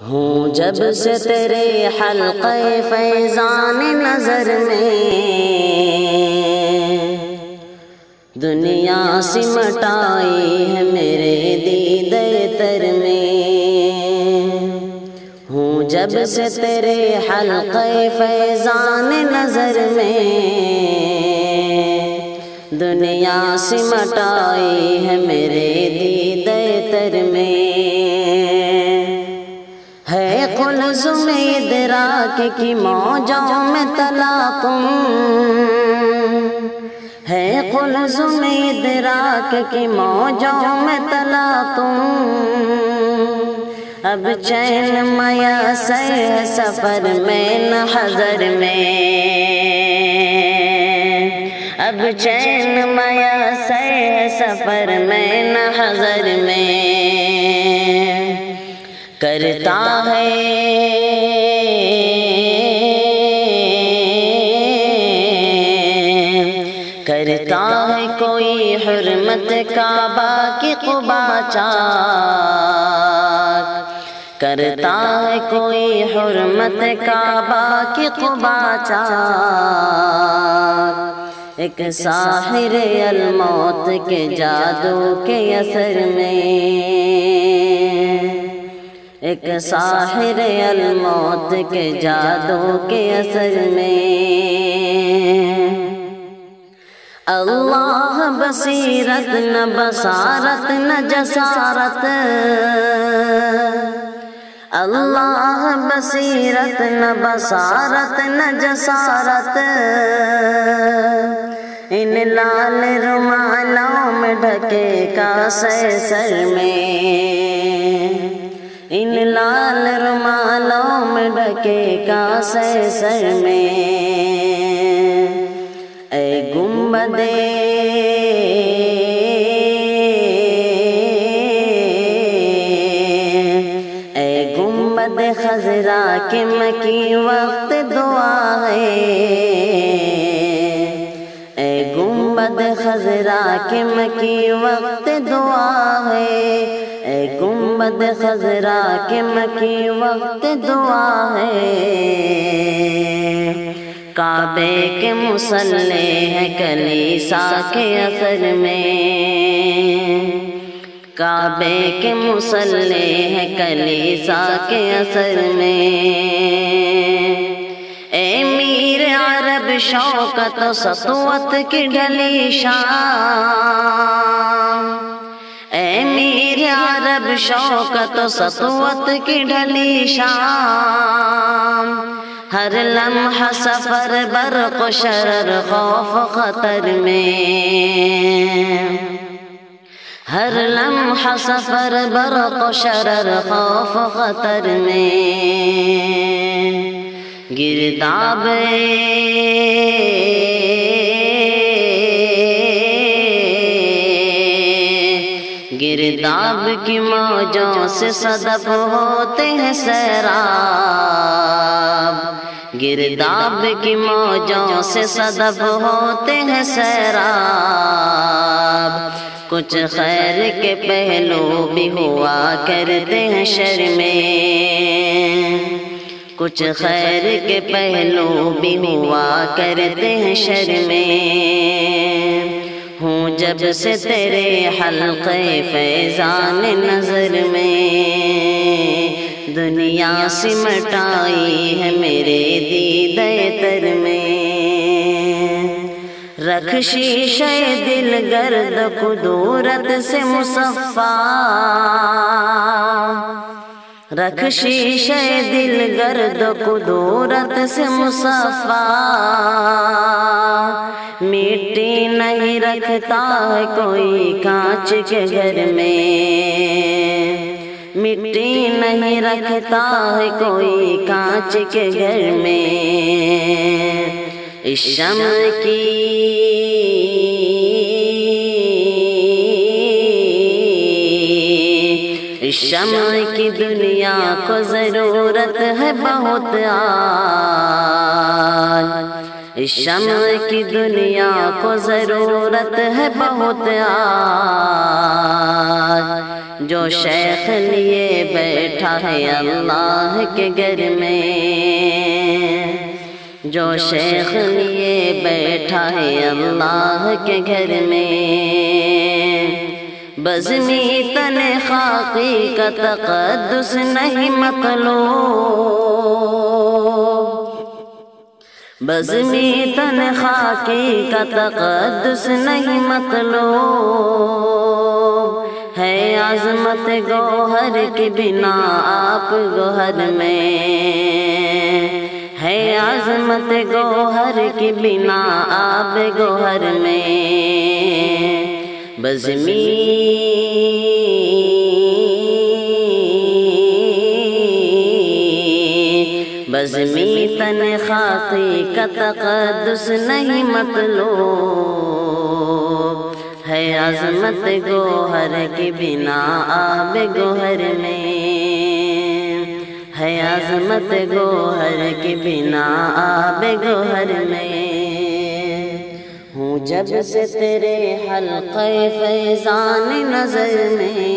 ہوں جب سے تیرے حلقہ فیضان نظر میں، دنیا سمٹائی ہے میرے دیدے تر میں۔ ہوں جب سے تیرے حلقہ فیضان نظر میں، دنیا سمٹائی ہے میرے دیدے تر میں۔ ہے قلزم ادراک کی موجوں میں تلاقم، ہے قلزم ادراک کی موجوں میں تلاقم، اب چین میسر ہے سفر میں نہ حضر میں، اب چین میسر ہے سفر میں نہ حضر میں۔ کرتا ہے کوئی حرمت کعبہ کی قبا چاک، کرتا ہے کوئی حرمت کعبہ کی قبا چاک، ایک ساحر الموت کے جادو کے اثر میں، ایک ساحر الموت کے جادو کے اثر میں۔ اللہ بصیرت نہ بصارت نہ جسارت، اللہ بصیرت نہ بصارت نہ جسارت، ان لال رومالوں میں ڈھکے کاسے سر میں، ان لال رومالوں میں ڈھکے کاسے سر میں۔ اے گنبدِ اے گنبدِ خضرا کے مکی وقت دعا ہے، اے گنبدِ خضرا کے مکی وقت دعا ہے، اے گنبدِ خضرا کے مکی وقت دعا ہے۔ کعبے کے مصلی ہے کلیسا کے اثر میں، کعبے کے مصلی ہے کلیسا کے اثر میں۔ اے میر عرب شوکت و سطوت کی ڈھلی شام، اے میر عرب شوکت و سطوت کی ڈھلی شام، ہر لمحہ سفر برق و شرر خوف خطر میں، ہر لمحہ سفر برق و شرر خوف خطر میں۔ گرداب گرداب کی موجوں سے صدف ہوتے ہیں سیراب، گرداب کی موجوں سے صدف ہوتے ہیں سیراب، کچھ خیر کے پہلو بھی ہوا کرتے ہیں شر میں، کچھ خیر کے پہلو بھی ہوا کرتے ہیں شر میں۔ ہوں جب سے تیرے حلقہ فیضان نظر میں، دنیا سمٹائی ہے میرے دیدے تر میں۔ رکھ شیشہ دل گرد قدورت سے مصفا، رکھ شیشہ دل گرد قدورت سے مصفا، مٹی نہیں رکھتا ہے کوئی کانچ کے گھر میں، مٹی نہیں رکھتا ہے کوئی کانچ کے گھر میں۔ اس شمع کی اس شمع کی دنیا کو ضرورت ہے بہت آج، اس شمع کی دنیا کو ضرورت ہے بہت آج، جو شیخ لیے بیٹھا ہے اللہ کے گھر میں، جو شیخ لیے بیٹھا ہے اللہ کے گھر میں، بزمی تن خاکی کا تقدس نہیں مطلوب، بزمی تن خاکی کا تقدس نہیں مطلوب، ہے عظمت گوہر کی بنا آپ گوہر میں، ہے عظمت گوہر کی بنا آپ گوہر میں، بزمی تن خاکی کا تقدس نہیں مطلوب، ہے عظمت گوہر کی بنا آب گوہر میں، ہے عظمت گوہر کی بنا آب گوہر میں، ہوں جب سے تیرے حلقہ فیضان نظر میں،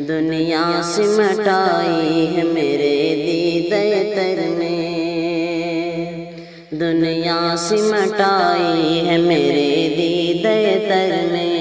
دنیا سمٹائی ہے میرے دیدے تر میں، دنیا سمٹائی ہے میرے دیدے تر میں،